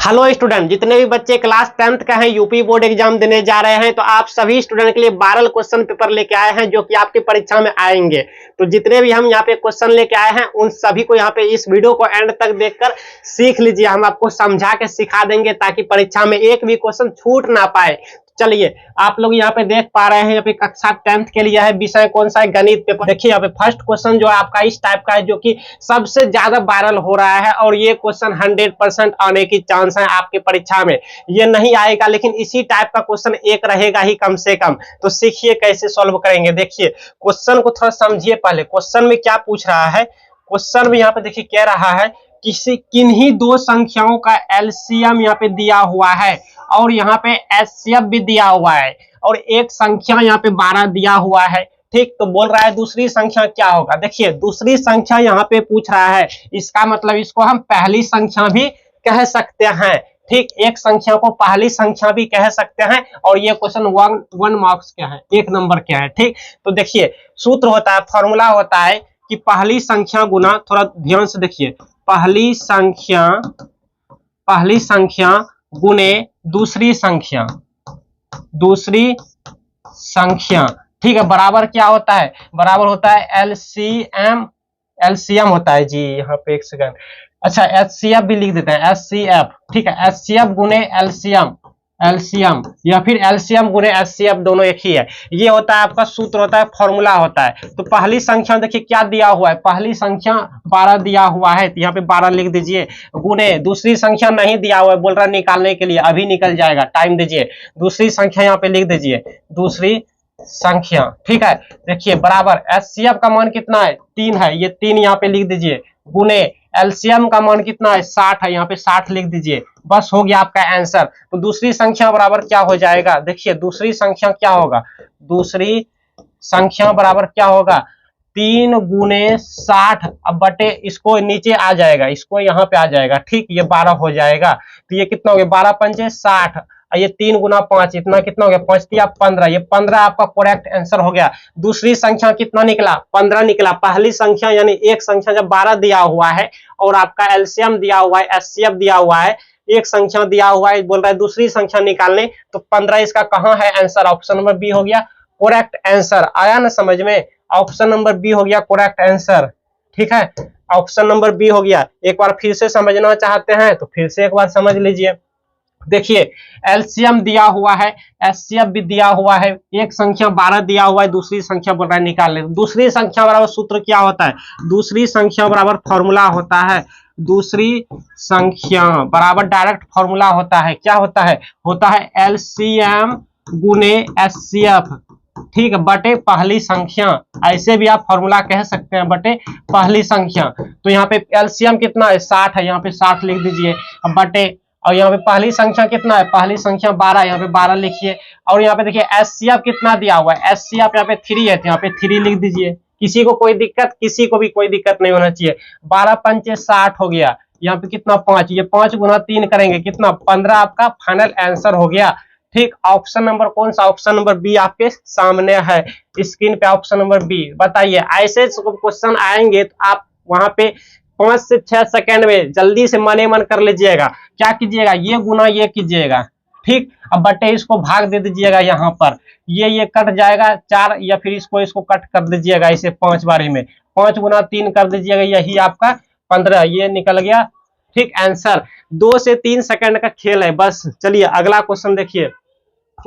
Hello student, जितने भी बच्चे क्लास 10th का हैं, यूपी बोर्ड एग्जाम देने जा रहे हैं, तो आप सभी स्टूडेंट के लिए 12 क्वेश्चन पेपर लेके आए हैं जो कि आपकी परीक्षा में आएंगे। तो जितने भी हम यहाँ पे क्वेश्चन लेके आए हैं उन सभी को यहाँ पे इस वीडियो को एंड तक देखकर सीख लीजिए। हम आपको समझा के सिखा देंगे ताकि परीक्षा में एक भी क्वेश्चन छूट ना पाए। चलिए, आप लोग यहाँ पे देख पा रहे हैं, यहाँ पे कक्षा 10th के लिए है, विषय कौन सा है, गणित पेपर। देखिए यहाँ पे फर्स्ट क्वेश्चन जो आपका इस टाइप का है जो कि सबसे ज्यादा वायरल हो रहा है और ये क्वेश्चन 100% आने की चांस है आपके परीक्षा में। ये नहीं आएगा लेकिन इसी टाइप का क्वेश्चन एक रहेगा ही कम से कम। तो सीखिए कैसे सॉल्व करेंगे। देखिए क्वेश्चन को थोड़ा समझिए। पहले क्वेश्चन में क्या पूछ रहा है, क्वेश्चन में यहाँ पे देखिए कह रहा है किन्हीं दो संख्याओं का एलसीएम यहाँ पे दिया हुआ है और यहाँ पे एचसीएफ भी दिया हुआ है और एक संख्या यहाँ पे 12 दिया हुआ है। ठीक, तो बोल रहा है दूसरी संख्या क्या होगा। देखिए दूसरी संख्या यहाँ पे पूछ रहा है, इसका मतलब इसको हम पहली संख्या भी कह सकते हैं। ठीक, एक संख्या को पहली संख्या भी कह सकते हैं और ये क्वेश्चन वन मार्क्स क्या है, 1 नंबर क्या है। ठीक, तो देखिए सूत्र होता है, फॉर्मूला होता है कि पहली संख्या गुना, थोड़ा ध्यान से देखिए, पहली संख्या गुने दूसरी संख्या ठीक है, बराबर क्या होता है, बराबर होता है एलसीएम होता है जी। यहाँ पे एक सेकंड, अच्छा एचसीएफ भी लिख देते हैं, एचसीएफ। ठीक है, एचसीएफ गुने एलसीएम या फिर एलसीएम गुने एचसीएफ, दोनों एक ही है। ये होता है आपका सूत्र, होता है फॉर्मूला होता है। तो पहली संख्या देखिए क्या दिया हुआ है, पहली संख्या 12 दिया हुआ है, तो यहाँ पे 12 लिख दीजिए, गुने दूसरी संख्या नहीं दिया हुआ है, बोल रहा है निकालने के लिए, अभी निकल जाएगा, टाइम दीजिए। दूसरी संख्या यहाँ पे लिख दीजिए, दूसरी संख्या। ठीक है, देखिए बराबर एचसीएफ का मान कितना है, 3 है, ये 3 यहाँ पे लिख दीजिए, गुने एलसीएम का मान कितना है, 60 है, यहाँ पे 60 लिख दीजिए। बस हो गया आपका आंसर। तो दूसरी संख्या बराबर क्या हो जाएगा, देखिए दूसरी संख्या क्या होगा, दूसरी संख्या बराबर क्या होगा, 3 गुने 60 अब बटे, इसको नीचे आ जाएगा, इसको यहाँ पे आ जाएगा। ठीक, ये 12 हो जाएगा। तो ये कितना हो गया, 12 पंचे 60, ये 3 गुना 5, इतना कितना हो गया, 5 तिया 15, ये 15 आपका करेक्ट आंसर हो गया। दूसरी संख्या कितना निकला, 15 निकला। पहली संख्या यानी एक संख्या जब 12 दिया हुआ है और आपका एलसीएम दिया हुआ है, एचसीएफ दिया हुआ है, एक संख्या दिया हुआ है, बोल रहा है दूसरी संख्या निकालने, तो 15 इसका कहाँ है आंसर, ऑप्शन नंबर बी हो गया करेक्ट आंसर। आया ना समझ में, ऑप्शन नंबर बी हो गया करेक्ट आंसर। ठीक है, ऑप्शन नंबर बी हो गया। एक बार फिर से समझना चाहते हैं तो फिर से एक बार समझ लीजिए। देखिए एलसीएम दिया हुआ है, एचसीएफ भी दिया हुआ है, एक संख्या 12 दिया हुआ है, दूसरी संख्या बोल रहा है निकाल ले। दूसरी संख्या बराबर सूत्र क्या होता है, दूसरी संख्या बराबर फॉर्मूला होता है, दूसरी संख्या बराबर डायरेक्ट फॉर्मूला होता है, क्या होता है एलसीएम गुने एचसीएफ। ठीक है, बटे पहली संख्या, ऐसे भी आप फॉर्मूला कह सकते हैं, बटे पहली संख्या। तो यहाँ पे एलसीएम कितना है, 60 है, यहाँ पे 60 लिख दीजिए, अब बटे, और यहाँ पे पहली संख्या कितना है, पहली संख्या 12, यहाँ पे 12 लिखिए। और यहाँ पे देखिए एचसीएफ कितना दिया हुआ है, एचसीएफ यहाँ पे 3 है, तो यहाँ पे 3 लिख दीजिए। किसी को कोई दिक्कत, किसी को भी कोई दिक्कत नहीं होना चाहिए। 12 पंचे 60 हो गया, यहाँ पे कितना 5, ये 5 गुना 3 करेंगे कितना, 15 आपका फाइनल आंसर हो गया। ठीक, ऑप्शन नंबर कौन सा, ऑप्शन नंबर बी आपके सामने है स्क्रीन पे, ऑप्शन नंबर बी। बताइए ऐसे क्वेश्चन आएंगे तो आप वहां पे 5 से 6 सेकंड में जल्दी से मने मन कर लीजिएगा। क्या कीजिएगा, ये गुना ये कीजिएगा। ठीक, अब बटे इसको भाग दे दीजिएगा, यहाँ पर ये कट जाएगा 4, या फिर इसको कट कर दीजिएगा इसे 5 बारी में, 5 गुना 3 कर दीजिएगा, यही आपका 15, ये निकल गया। ठीक, आंसर 2 से 3 सेकंड का खेल है बस। चलिए अगला क्वेश्चन देखिए,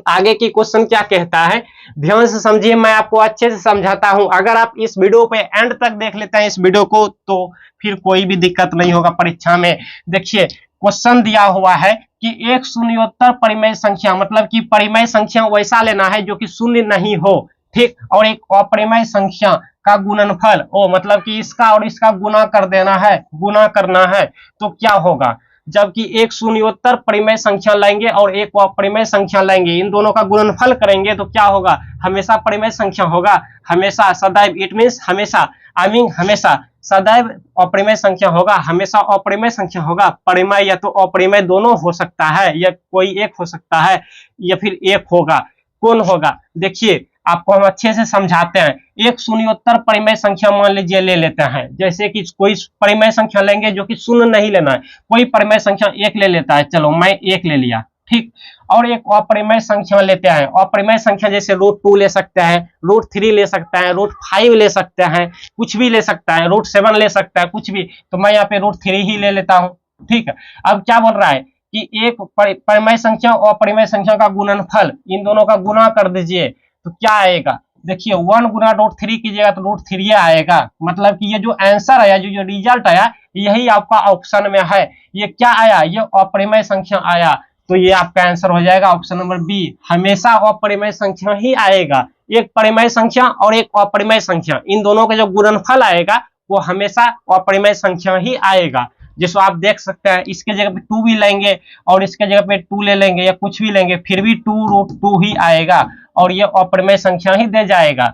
आगे की क्वेश्चन क्या कहता है, ध्यान से समझिए, मैं आपको अच्छे से समझाता हूं। अगर आप इस वीडियो पे एंड तक देख लेते हैं इस वीडियो को, तो फिर कोई भी दिक्कत नहीं होगा परीक्षा में। देखिए क्वेश्चन दिया हुआ है कि एक शून्योत्तर परिमेय संख्या, मतलब कि परिमेय संख्या वैसा लेना है जो कि शून्य नहीं हो। ठीक, और एक अपरिमेय संख्या का गुणनफल, ओ मतलब कि इसका और इसका गुना कर देना है, गुना करना है, तो क्या होगा। जबकि एक शून्योत्तर परिमेय संख्या लेंगे और एक अपरिमेय संख्या लेंगे, इन दोनों का गुणनफल करेंगे तो क्या होगा, हमेशा परिमेय संख्या होगा, हमेशा, सदैव, इट मीन्स हमेशा, आई मीन हमेशा, सदैव अपरिमेय संख्या होगा, हमेशा अपरिमेय संख्या होगा। परिमेय या तो अपरिमेय दोनों हो सकता है, या कोई एक हो सकता है, या फिर एक होगा, कौन होगा। देखिए आपको हम अच्छे से समझाते हैं। एक शून्योत्तर परिमेय संख्या मान लीजिए ले लेते हैं, जैसे कि कोई परिमेय संख्या लेंगे जो कि शून्य नहीं लेना है, कोई परिमेय संख्या एक ले लेता है, चलो मैं एक ले लिया, ठीक। और एक अपरिमेय संख्या लेते हैं, अपरिमेय संख्या जैसे √2 ले सकते हैं, √3 ले सकते हैं, √5 ले सकते हैं, कुछ भी ले सकता है, √7 ले सकता है, कुछ भी। तो मैं यहाँ पे √3 ही ले लेता हूँ, ठीक है। अब क्या बोल रहा है कि एक परिमेय संख्या और अपरिमेय संख्या का गुणनफल, इन दोनों का गुणा कर दीजिए तो क्या आएगा। देखिए 1 गुना √3 कीजिएगा तो √3 आएगा, मतलब कि ये जो आंसर आया, जो रिजल्ट आया, यही आपका ऑप्शन में है। ये क्या आया, ये अपरिमेय संख्या आया, तो ये आपका आंसर हो जाएगा ऑप्शन नंबर बी। हमेशा अपरिमेय संख्या ही आएगा, एक परिमेय संख्या और एक अपरिमेय संख्या, इन दोनों का जो गुणनफल आएगा वो हमेशा अपरिमेय संख्या ही आएगा। जिसको आप देख सकते हैं, इसके जगह पे 2 भी लेंगे और इसके जगह पे 2 ले लेंगे या कुछ भी लेंगे, फिर भी 2√2 ही आएगा और ये अपरिमेय संख्या ही दे जाएगा।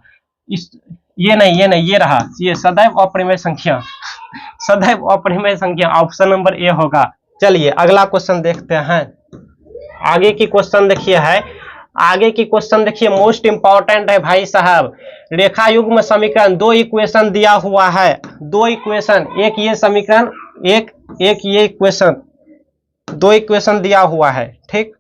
इस ये नहीं, ये रहा, ये सदैव अपरिमेय संख्या, सदैव अपरिमेय संख्या, ऑप्शन नंबर ए होगा। चलिए अगला क्वेश्चन देखते हैं। आगे की क्वेश्चन देखिए है, आगे की क्वेश्चन देखिए मोस्ट इंपॉर्टेंट है भाई साहब। रेखा युग्म समीकरण, दो इक्वेशन दिया हुआ है, दो इक्वेशन, एक ये समीकरण, एक ये इक्वेशन, दो इक्वेशन दिया हुआ है, ठीक।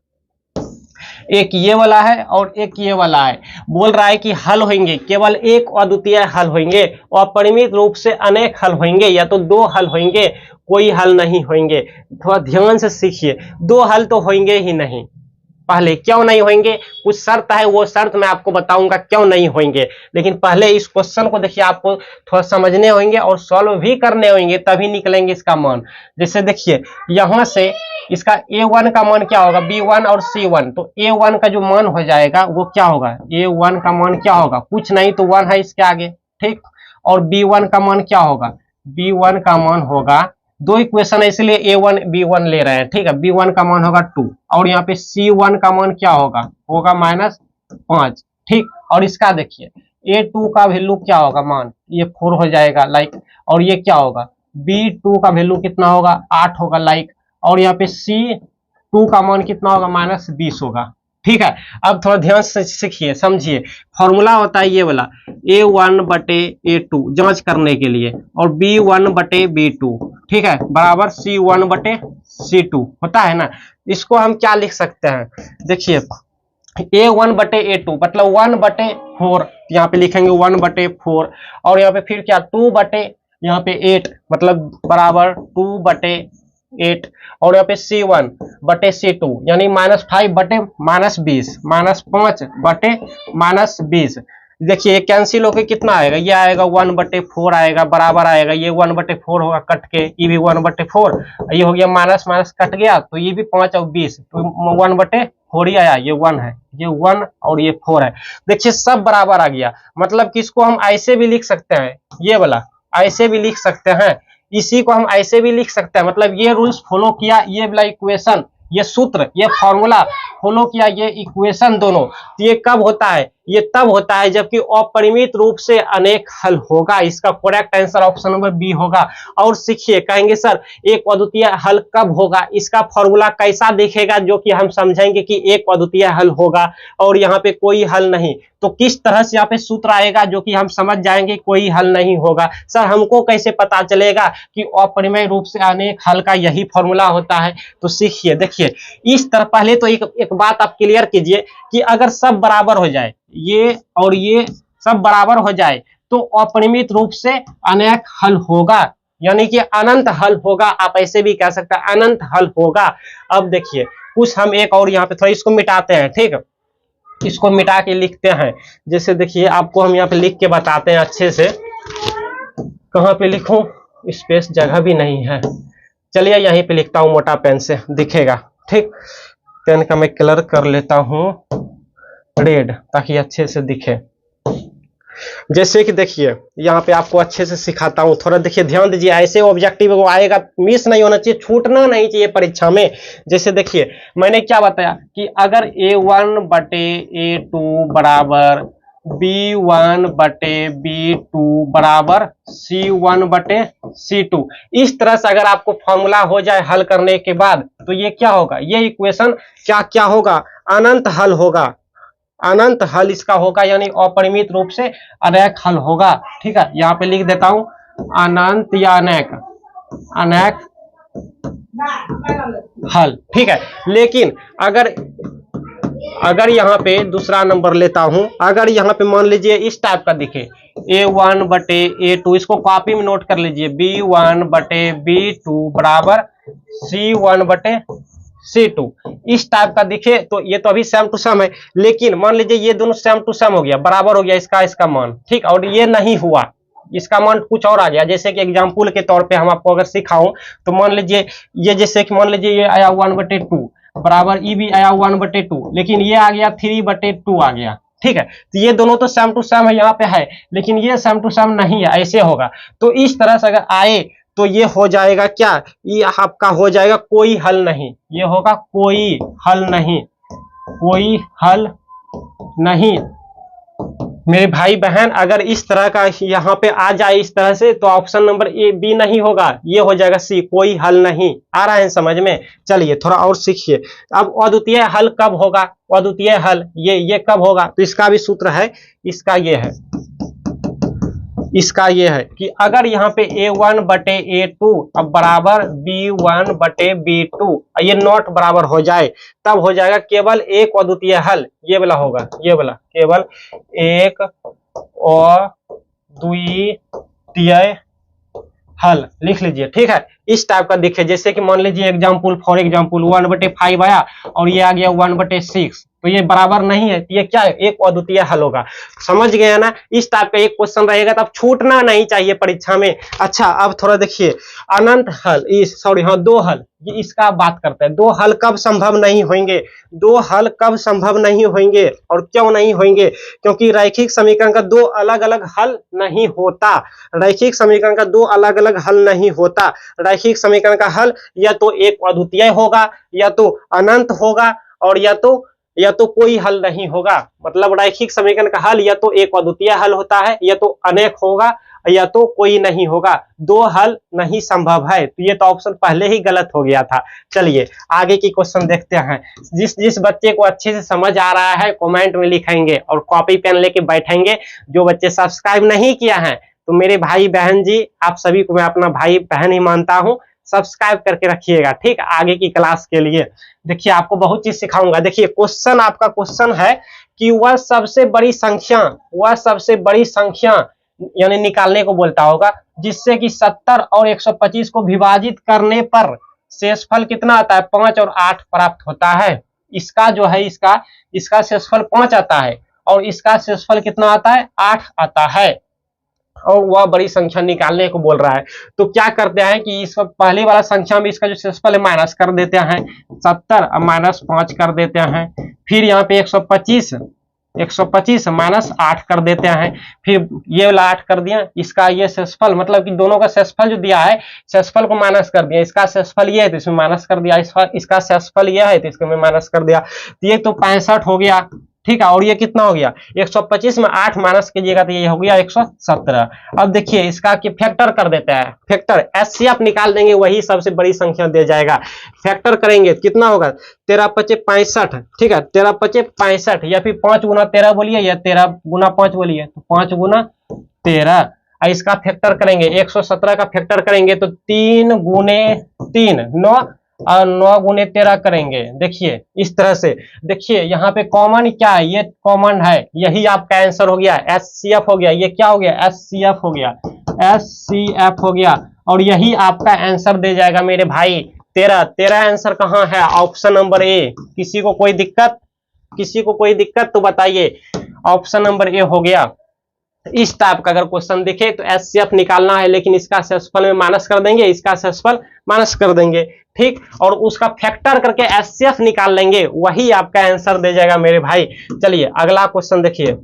एक ये वाला है और एक ये वाला है। बोल रहा है कि हल होंगे, केवल एक अद्वितीय हल होंगे, अपरिमित रूप से अनेक हल होंगे, या तो दो हल होंगे, कोई हल नहीं होंगे। थोड़ा ध्यान से सीखिए, दो हल तो होंगे ही नहीं। पहले क्यों नहीं होंगे, कुछ शर्त है, वो शर्त मैं आपको बताऊंगा क्यों नहीं होंगे, लेकिन पहले इस क्वेश्चन को देखिए, आपको थोड़ा समझने होंगे और सॉल्व भी करने होंगे, तभी निकलेंगे इसका मान। जैसे देखिए यहां से इसका a1 का मान क्या होगा, b1 और c1, तो a1 का जो मान हो जाएगा वो क्या होगा, a1 का मान क्या होगा, कुछ नहीं तो 1 है इसके आगे, ठीक। और b1 का मान क्या होगा, b1 का मान होगा, दो इक्वेशन है इसलिए a1 b1 ले रहे हैं, ठीक है। b1 का मान होगा 2 और यहाँ पे c1 का मान क्या होगा, -5, ठीक। और इसका देखिए a2 का वैल्यू क्या होगा, मान ये 4 हो जाएगा लाइक, और ये क्या होगा, b2 का वैल्यू कितना होगा, 8 होगा लाइक, और यहाँ पे c2 का मान कितना होगा, -20 होगा, ठीक है। अब थोड़ा ध्यान से सीखिए, समझिए। फॉर्मूला होता है ये वाला, a1/a2 जांच करने के लिए, और b1/b2, ठीक है, बराबर c1/c2 होता है ना। इसको हम क्या लिख सकते हैं, देखिए a1/a2 मतलब 1/4, यहाँ पे लिखेंगे 1/4, और यहाँ पे फिर क्या 2/8 मतलब बराबर 2/8, और यहाँ पे c1/c2 यानी -5/-20, -5/-20। देखिए कैंसिल होके कितना आएगा, ये आएगा 1/4 आएगा, बराबर आएगा, ये 1/4 होगा कट के, ये भी 1/4, ये हो गया माइनस माइनस कट गया, तो ये भी 5 और 20, तो 1/4 ही आया, ये 1 है, ये 1 और ये 4 है। देखिए सब बराबर आ गया, मतलब कि इसको हम ऐसे भी लिख सकते हैं, ये वाला ऐसे भी लिख सकते हैं, इसी को हम ऐसे भी लिख सकते हैं, मतलब ये रूल्स फॉलो किया, ये वाला इक्वेशन, ये सूत्र, ये फॉर्मूला फॉलो किया, ये इक्वेशन दोनों, तो ये कब होता है, ये तब होता है जबकि अपरिमित रूप से अनेक हल होगा। इसका correct answer option number B होगा। और सीखिए, कहेंगे सर एक अद्वितीय हल कब होगा, इसका फॉर्मूला कैसा दिखेगा जो कि हम समझेंगे कि एक अद्वितीय हल होगा और यहाँ पे कोई हल नहीं, तो किस तरह से यहाँ पे सूत्र आएगा जो कि हम समझ जाएंगे कोई हल नहीं होगा। सर हमको कैसे पता चलेगा कि अपरिमेय रूप से अनेक हल का यही फॉर्मूला होता है। तो सीखिए, देखिए इस तरह पहले तो एक बात आप क्लियर कीजिए कि अगर सब बराबर हो जाए, ये और ये सब बराबर हो जाए, तो अपरिमित रूप से अनेक हल होगा, यानी कि अनंत हल होगा। आप ऐसे भी कह सकते हैं अनंत हल होगा। अब देखिए कुछ हम एक और यहाँ पे थोड़ा इसको मिटाते हैं, ठीक है, इसको मिटा के लिखते हैं। जैसे देखिए आपको हम यहाँ पे लिख के बताते हैं अच्छे से, कहाँ पे लिखूं, स्पेस जगह भी नहीं है, चलिए यहीं पे लिखता हूँ, मोटा पेन से दिखेगा, ठीक। पेन का मैं कलर कर लेता हूँ रेड ताकि अच्छे से दिखे। जैसे कि देखिए यहाँ पे आपको अच्छे से सिखाता हूँ, थोड़ा देखिए ध्यान दीजिए, ऐसे ऑब्जेक्टिव वो आएगा, मिस नहीं होना चाहिए, छूटना नहीं चाहिए परीक्षा में। जैसे देखिए मैंने क्या बताया कि अगर a1/a2 बराबर b1/b2 बराबर c1/c2, इस तरह से अगर आपको फॉर्मूला हो जाए हल करने के बाद, तो ये क्या होगा, ये इक्वेशन क्या क्या होगा, अनंत हल होगा, अनंत हल इसका होगा, यानी अपरिमित रूप से अनेक हल होगा। ठीक है, यहाँ पे लिख देता हूं अनंत या अनेक, अनेक हल। ठीक है, लेकिन अगर यहाँ पे दूसरा नंबर लेता हूं, अगर यहाँ पे मान लीजिए इस टाइप का दिखे A1 बटे A2, इसको कॉपी में नोट कर लीजिए, B1 बटे B2 बराबर C1 बटे C2, इस टाइप का दिखे तो ये तो अभी सेम टू सेम है। लेकिन मान लीजिए ये दोनों सेम टू सेम हो गया, बराबर हो गया इसका मान, ठीक, और ये नहीं हुआ, इसका मान कुछ और आ गया। जैसे कि एग्जाम्पल के तौर पे हम आपको अगर सिखाऊं तो मान लीजिए ये, जैसे कि मान लीजिए ये आया 1/2 बराबर ई भी आया 1/2, लेकिन ये आ गया 3/2 आ गया। ठीक है, तो ये दोनों तो सेम टू सेम है, यहाँ पे है, लेकिन ये सेम टू सेम नहीं है, ऐसे होगा। तो इस तरह से अगर आए तो ये हो जाएगा क्या, ये आपका हो जाएगा कोई हल नहीं, ये होगा कोई हल नहीं, कोई हल नहीं। मेरे भाई बहन, अगर इस तरह का यहाँ पे आ जाए इस तरह से, तो ऑप्शन नंबर ए बी नहीं होगा, ये हो जाएगा सी, कोई हल नहीं। आ रहा है समझ में? चलिए थोड़ा और सीखिए। अब अद्वितीय हल कब होगा, अद्वितीय हल ये कब होगा, तो इसका भी सूत्र है, इसका ये है, इसका ये है कि अगर यहाँ पे A1 बटे A2 अब बराबर B1 बटे B2, ये नॉट बराबर हो जाए, तब हो जाएगा केवल एक अद्वितीय हल, ये वाला होगा, ये वाला केवल एक अद्वितीय हल लिख लीजिए। ठीक है, इस टाइप का दिखे, जैसे कि मान लीजिए एग्जाम्पल, फॉर एग्जाम्पल 1/5 आया और ये आ गया 1/6, तो ये बराबर नहीं है, तो ये क्या है, एक अद्वितीय हल होगा। समझ गए ना? इस टाइप का एक क्वेश्चन रहेगा, तब छूटना नहीं चाहिए परीक्षा में। अच्छा, अब थोड़ा देखिए, अनंत हल, सॉरी हाँ, दो हल, ये इसका बात करते हैं। दो हल कब संभव नहीं होंगे, दो हल कब संभव नहीं होंगे और क्यों नहीं होंगे? क्योंकि रैखिक समीकरण का दो अलग अलग हल नहीं होता, रैखिक समीकरण का दो अलग अलग हल नहीं होता। रैखिक समीकरण का हल या तो एक अद्वितीय होगा, या तो अनंत होगा, और या तो कोई हल नहीं होगा। मतलब रैखिक समीकरण का हल या तो एक अद्वितीय हल होता है, या तो अनेक होगा, या तो कोई नहीं होगा, दो हल नहीं संभव है। तो ये तो ऑप्शन पहले ही गलत हो गया था। चलिए आगे की क्वेश्चन देखते हैं। जिस बच्चे को अच्छे से समझ आ रहा है कमेंट में लिखेंगे और कॉपी पेन लेके बैठेंगे। जो बच्चे सब्सक्राइब नहीं किया है, तो मेरे भाई बहन जी, आप सभी को मैं अपना भाई बहन ही मानता हूं, सब्सक्राइब करके रखिएगा। ठीक, आगे की क्लास के लिए देखिए आपको बहुत चीज सिखाऊंगा। देखिए क्वेश्चन, आपका क्वेश्चन है कि वह सबसे बड़ी संख्या यानी निकालने को बोलता होगा, जिससे कि 70 और 125 को विभाजित करने पर शेषफल कितना आता है, 5 और 8 प्राप्त होता है। इसका जो है, इसका शेषफल 5 आता है और इसका शेषफल कितना आता है, 8 आता है, और वह बड़ी संख्या निकालने को बोल रहा है। तो क्या करते हैं कि इस पहले वाला संख्या में इसका जो शेषफल है माइनस कर देते हैं, 70 -5 कर देते हैं। फिर यहाँ पे 125 -8 कर देते हैं। फिर ये वाला 8 कर दिया, इसका ये शेषफल, मतलब कि दोनों का शेषफल जो दिया है, शेषफल को माइनस कर दिया। इसका शेषफल ये है तो इसमें माइनस कर दिया, इसका शेषफल ये है तो इसको में माइनस कर दिया। तो ये तो 65 हो गया। ठीक है, और ये कितना हो गया, 125 में 8 माइनस कीजिएगा तो ये हो गया 117। अब देखिए इसका कि फैक्टर कर देता है, फैक्टर एचसीएफ निकाल देंगे, वही सबसे बड़ी संख्या दे जाएगा। फैक्टर करेंगे कितना होगा, 13 × 5 = 65। ठीक है, 13 × 5 = 65, या फिर 5 × 13 बोलिए, या 13 × 5 बोलिए, तो 5 × 13। इसका फैक्टर करेंगे, 117 का फैक्टर करेंगे तो 3 × 3 9, और 9 × 13 करेंगे। देखिए इस तरह से, देखिए यहाँ पे कॉमन क्या है, ये कॉमन है, यही आपका आंसर हो गया, एचसीएफ हो गया। ये क्या हो गया, एचसीएफ हो गया, एचसीएफ हो गया, और यही आपका आंसर दे जाएगा मेरे भाई 13 आंसर कहाँ है, ऑप्शन नंबर ए। किसी को कोई दिक्कत तो बताइए, ऑप्शन नंबर ए हो गया। इस टाइप का अगर क्वेश्चन दिखे तो एचसीएफ निकालना है, लेकिन इसका शेषफल में माइनस कर देंगे, इसका शेषफल माइनस कर देंगे। ठीक, और उसका फैक्टर करके एचसीएफ निकाल लेंगे, वही आपका आंसर दे जाएगा मेरे भाई। चलिए अगला क्वेश्चन देखिए।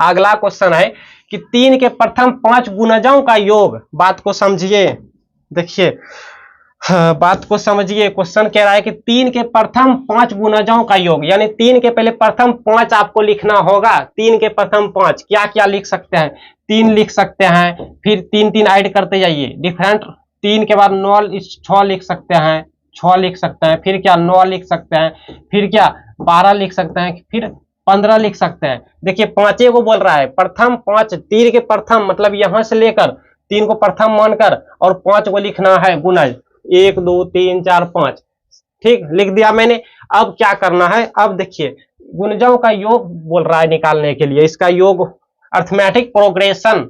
अगला क्वेश्चन है कि 3 के प्रथम 5 गुणजों का योग। बात को समझिए, देखिए बात को समझिए। क्वेश्चन कह रहा है कि 3 के प्रथम 5 गुणजों का योग, यानी 3 के पहले प्रथम 5 आपको लिखना होगा। 3 के प्रथम 5 क्या क्या लिख सकते हैं, 3 लिख सकते हैं, फिर 3 ऐड करते जाइए डिफरेंट। 3 के बाद 9 6 लिख सकते हैं, 6 लिख सकते हैं, फिर क्या 9 लिख सकते हैं, फिर क्या 12 लिख सकते हैं, फिर 15 लिख सकते हैं। देखिए पांचे को बोल रहा है, प्रथम 5 तीर के प्रथम मतलब यहां से लेकर 3 को प्रथम मानकर और 5 को लिखना है गुणज 1 2 3 4 5। ठीक, लिख दिया मैंने। अब क्या करना है, अब देखिए गुणजों का योग बोल रहा है निकालने के लिए, इसका योग अर्थमेटिक प्रोग्रेशन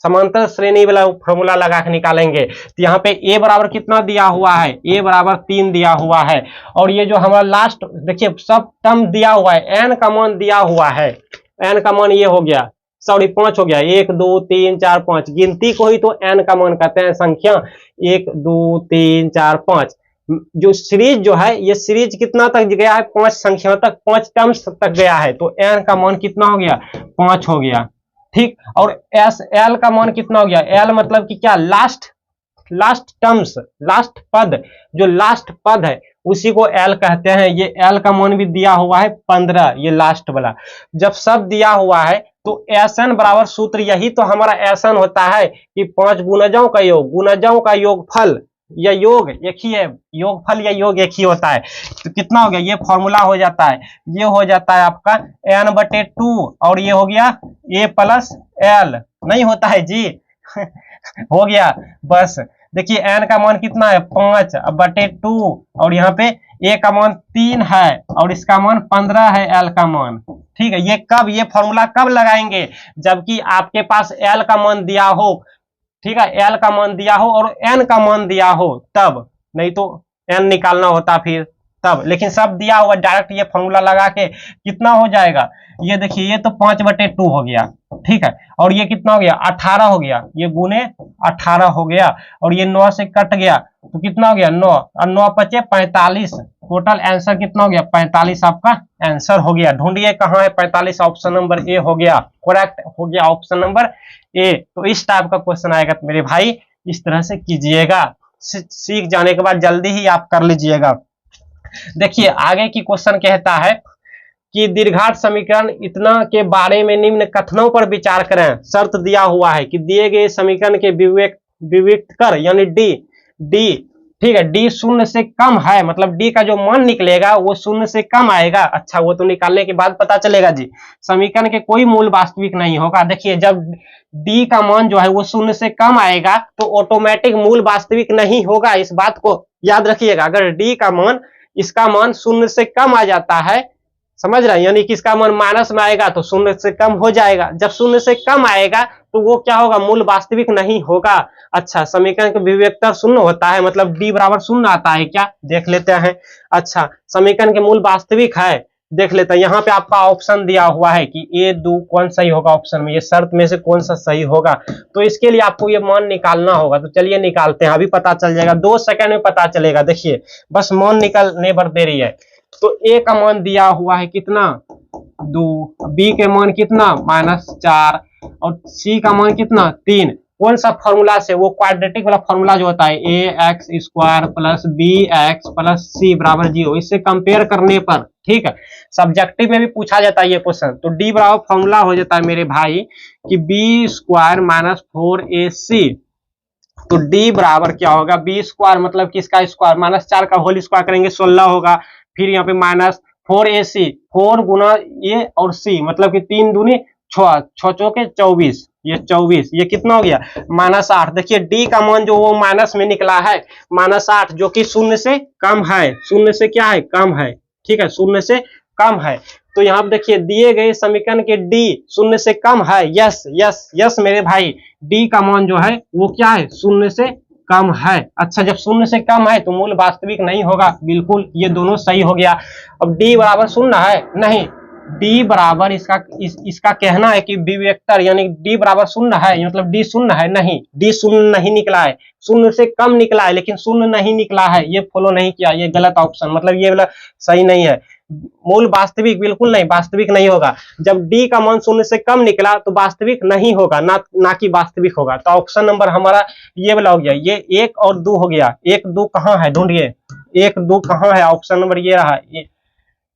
समांतर श्रेणी वाला फॉर्मूला लगा के निकालेंगे। तो यहाँ पे a बराबर कितना दिया हुआ है, a बराबर 3 दिया हुआ है, और ये जो हमारा लास्ट देखिए सब टर्म दिया हुआ है, n का मान दिया हुआ है, n का मान ये हो गया, सॉरी 5 हो गया, 1 2 3 4 5, गिनती को ही तो n का मान कहते हैं, संख्या 1 2 3 4 5। जो सीरीज जो है ये सीरीज कितना तक गया है, 5 संख्या तक, 5 टर्म्स तक गया है, तो n का मान कितना हो गया, 5 हो गया। ठीक, और एस एल का मान कितना हो गया, एल मतलब कि क्या, लास्ट टर्म्स, लास्ट पद, जो लास्ट पद है उसी को एल कहते हैं। ये एल का मान भी दिया हुआ है 15, ये लास्ट वाला। जब सब दिया हुआ है तो एसन बराबर सूत्र, यही तो हमारा एसन होता है कि 5 गुणजों का योग, गुणजों का योगफल या योग एक ही है, योगफल या योग एक ही होता है। तो कितना हो गया, ये फॉर्मूला हो जाता है, ये हो जाता है आपका n/2, और ये हो गया a प्लस एल, नहीं होता है जी हो गया बस। देखिए n का मान कितना है 5/2, और यहाँ पे a का मान 3 है और इसका मान 15 है l का मान। ठीक है, ये कब, ये फॉर्मूला कब लगाएंगे, जबकि आपके पास l का मान दिया हो, ठीक है, एल का मान दिया हो और एन का मान दिया हो तब, नहीं तो एन निकालना होता फिर तब, लेकिन सब दिया हुआ डायरेक्ट ये फॉर्मूला लगा के कितना हो जाएगा, ये देखिए ये तो 5/2 हो गया, ठीक है, और ये कितना हो गया 18 हो गया, ये गुने 18 हो गया, और ये 9 से कट गया तो कितना हो गया 9, और 9 बचे 45, टोटल आंसर कितना हो गया 45 आपका आंसर हो गया। ढूंढिए कहाँ है 45, ऑप्शन नंबर ए हो गया, करेक्ट हो गया ऑप्शन नंबर ए। तो इस टाइप का क्वेश्चन आएगा तो मेरे भाई इस तरह से कीजिएगा, सीख जाने के बाद जल्दी ही आप कर लीजिएगा। देखिए आगे की क्वेश्चन कहता है कि दीर्घात समीकरण इतना के बारे में निम्न कथनों पर विचार करें। शर्त दिया हुआ है कि दिए गए समीकरण के विविक्त कर, यानी डी, ठीक है, डी शून्य से कम है, मतलब डी का जो मान निकलेगा वो शून्य से कम आएगा। अच्छा, वो तो निकालने के बाद पता चलेगा जी। समीकरण के कोई मूल वास्तविक नहीं होगा। देखिए जब डी का मान जो है वो शून्य से कम आएगा तो ऑटोमेटिक मूल वास्तविक नहीं होगा, इस बात को याद रखिएगा। अगर डी का मान, इसका मान शून्य से कम आ जाता है, समझ रहे हैं, यानी कि इसका मान माइनस में आएगा तो शून्य से कम हो जाएगा। जब शून्य से कम आएगा तो वो क्या होगा, मूल वास्तविक नहीं होगा। अच्छा, समीकरण का विवेकतर शून्य होता है, मतलब डी बराबर शून्य आता है क्या, देख लेते हैं। अच्छा, समीकरण के मूल वास्तविक है, देख लेते हैं। यहाँ पे आपका ऑप्शन दिया हुआ है कि ए दो कौन सही होगा ऑप्शन में, ये शर्त में से कौन सा सही होगा, तो इसके लिए आपको ये मान निकालना होगा। तो चलिए निकालते हैं, अभी पता चल जाएगा, 2 सेकंड में पता चलेगा। देखिए बस मान निकलने भर देरी है। तो ए का मान दिया हुआ है कितना 2, बी के मान कितना -4, और सी का मान कितना 3। कौन सा फॉर्मूला से, वो क्वाड्रेटिक वाला फॉर्मूला जो होता है ax² plus bx plus c बराबर 0, इससे कंपेयर करने पर, ठीक है, सब्जेक्टिव में भी पूछा जाता है ये क्वेश्चन। तो डी बराबर फॉर्मूला हो जाता है मेरे भाई कि b² - 4ac। तो डी बराबर क्या होगा, b² मतलब किसका स्क्वायर, -4 का होल स्क्वायर करेंगे 16 होगा, फिर यहाँ पे -4ac, 4 गुना ए और c मतलब कि 3 दूनी 6, 6 चौके 24, ये 24, ये कितना हो गया -8। देखिए डी का मान जो वो माइनस में निकला है -8, जो कि शून्य से कम है, शून्य से क्या है कम है, ठीक है, शून्य से कम है। तो यहाँ पे देखिए दिए गए समीकरण के डी शून्य से कम है, यस यस यस मेरे भाई, डी का मान जो है वो क्या है शून्य से कम है। अच्छा, जब शून्य से कम है तो मूल वास्तविक नहीं होगा, बिल्कुल ये दोनों सही हो गया। अब डी बराबर शून्य है, नहीं, डी बराबर इसका कहना है कि विवेक्तर यानी डी बराबर शून्य है, मतलब डी शून्य है, नहीं, डी शून्य नहीं निकला है, शून्य से कम निकला है लेकिन शून्य नहीं निकला है, ये फॉलो नहीं किया, ये गलत ऑप्शन, मतलब ये वाला सही नहीं है। मूल वास्तविक बिल्कुल नहीं, वास्तविक नहीं होगा। जब डी का मान शून्य से कम निकला तो वास्तविक नहीं होगा, ना कि वास्तविक होगा। तो ऑप्शन नंबर हमारा ये वाला हो गया, ये 1 और 2 हो गया। 1 2 कहाँ है, ढूंढिए 1 2 कहाँ है, ऑप्शन नंबर ये रहा,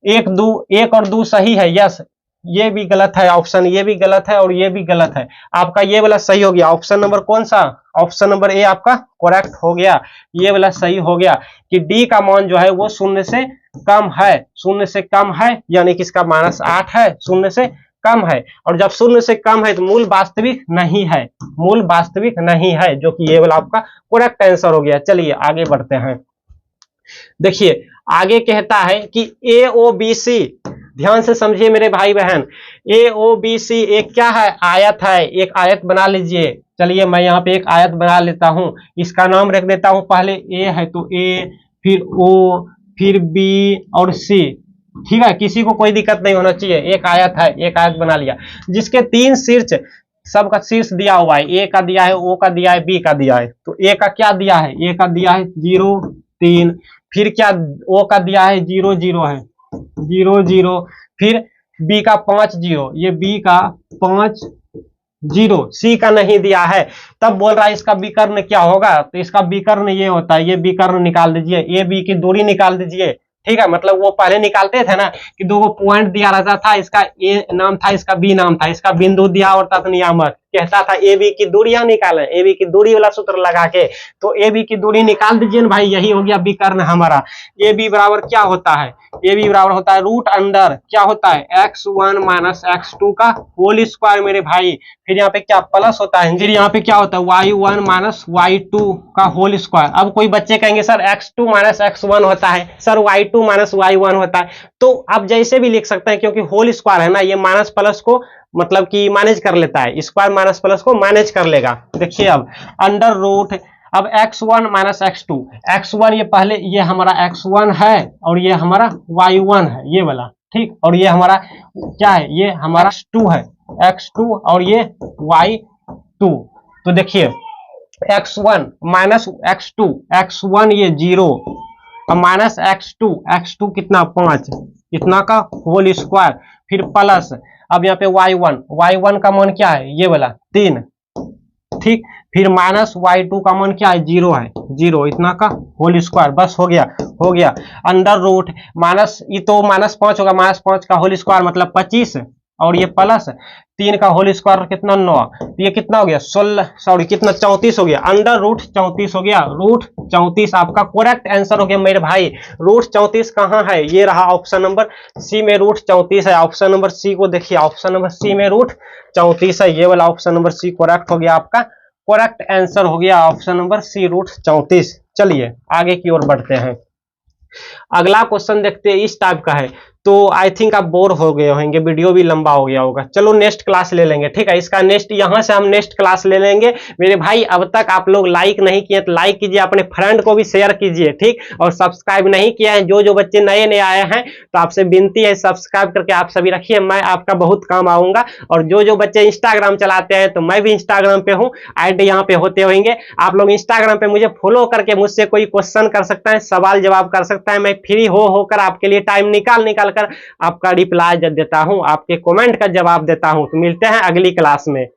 1 2, 1 और 2 सही है, यस, ये भी गलत है ऑप्शन, ये भी गलत है और ये भी गलत है। आपका ये वाला सही हो गया, ऑप्शन नंबर कौन सा, ऑप्शन नंबर ए आपका करेक्ट हो गया, ये वाला सही हो गया कि डी का मान जो है वो शून्य से कम है, शून्य से कम है, यानी कि इसका -8 है, शून्य से कम है। और जब शून्य से कम है तो मूल वास्तविक नहीं है, मूल वास्तविक नहीं है, जो कि ये वाला आपका करेक्ट आंसर हो गया। चलिए आगे बढ़ते हैं। देखिए आगे कहता है कि AOBC, ध्यान से समझिए मेरे भाई बहन, AOBC एक क्या है, आयत है, एक आयत बना लीजिए। चलिए मैं यहाँ पे एक आयत बना लेता हूं, इसका नाम रख देता हूं, पहले A है तो A, फिर O, फिर B और C। ठीक है, किसी को कोई दिक्कत नहीं होना चाहिए, एक आयत है, एक आयत बना लिया, जिसके 3 शीर्ष, सबका शीर्ष दिया हुआ है, A का दिया है, O का दिया है, B का दिया है। तो A का क्या दिया है, A का दिया है 0 3, फिर क्या O का दिया है 0 0 है, 0 0, फिर B का 5 0, ये B का 5 0, C का नहीं दिया है। तब बोल रहा है इसका विकर्ण क्या होगा, तो इसका विकर्ण ये होता है, ये विकर्ण निकाल दीजिए, ए बी की दूरी निकाल दीजिए। ठीक है, मतलब वो पहले निकालते थे ना कि दो पॉइंट दिया रहता था, इसका ए नाम था, इसका बी नाम था, इसका बिंदु दिया और तत् नियामक, कहता था ए बी की दूरियां निकालें, ए बी की दूरी वाला सूत्र लगा के, तो ए बी की दूरी निकाल दीजिए ना भाई, यही हो गया विकर्ण हमारा। ए बी बराबर क्या होता है, ए बी बराबर होता है रूट अंडर क्या होता है x1 माइनस x2 का होल स्क्वायर मेरे भाई, फिर यहाँ पे क्या प्लस होता है, फिर यहाँ पे क्या होता है y1 माइनस y2 का होल स्क्वायर। अब कोई बच्चे कहेंगे सर x2 माइनस x1 होता है, सर y2 माइनस y1 होता है, तो आप जैसे भी लिख सकते हैं, क्योंकि होल स्क्वायर है ना, ये माइनस प्लस को मतलब कि मैनेज कर लेता है, स्क्वायर माइनस प्लस को मैनेज कर लेगा। देखिए अब अंडर रूट, अब x1 माइनस x2, x1 ये पहले ये हमारा x1 है और ये हमारा y1 है, ये वाला ठीक, और ये हमारा क्या है, ये हमारा x2 है, x2 और ये y2। तो देखिए x1 माइनस x2, x1 ये 0 और माइनस x2, x2 कितना 5, इतना का होल स्क्वायर, फिर प्लस, अब यहाँ पे y1, y1 का मान क्या है, ये वाला 3, ठीक, फिर माइनस y2 का मान क्या है 0 है, 0 इतना का होल स्क्वायर, बस हो गया, हो गया। अंडर रूट माइनस, ये तो -5 होगा, -5 का होल स्क्वायर मतलब 25, और ये प्लस 3 का होल स्क्वायर कितना 9, तो ये कितना हो गया 16, सॉरी कितना 34 हो गया, अंडर रूट 34 हो गया, रूट 34 आपका करेक्ट आंसर हो गया मेरे भाई। रूट 34 कहाँ है, ये रहा ऑप्शन नंबर सी में रूट 34 है, ऑप्शन नंबर सी को देखिए, ऑप्शन नंबर सी में रूट 34 है, ये वाला ऑप्शन नंबर सी करेक्ट हो गया, आपका करेक्ट आंसर हो गया ऑप्शन नंबर सी रूट 34। चलिए आगे की ओर बढ़ते हैं, अगला क्वेश्चन देखते हैं, इस टाइप का है, तो आई थिंक आप बोर हो गए होंगे, वीडियो भी लंबा हो गया होगा, चलो नेक्स्ट क्लास ले लेंगे, ठीक है, इसका नेक्स्ट यहां से हम नेक्स्ट क्लास ले लेंगे मेरे भाई। अब तक आप लोग लाइक नहीं किए तो लाइक कीजिए, अपने फ्रेंड को भी शेयर कीजिए, ठीक, और सब्सक्राइब नहीं किया है, जो जो बच्चे नए नए आए हैं तो आपसे विनती है सब्सक्राइब करके आप सभी रखिए, मैं आपका बहुत काम आऊंगा। और जो जो बच्चे इंस्टाग्राम चलाते हैं तो मैं भी इंस्टाग्राम पे हूँ, आईडी यहाँ पे होते होंगे, आप लोग इंस्टाग्राम पे मुझे फॉलो करके मुझसे कोई क्वेश्चन कर सकता है, सवाल जवाब कर सकता है, मैं फ्री होकर आपके लिए टाइम निकाल आपका रिप्लाई देता हूं, आपके कमेंट का जवाब देता हूं। तो मिलते हैं अगली क्लास में।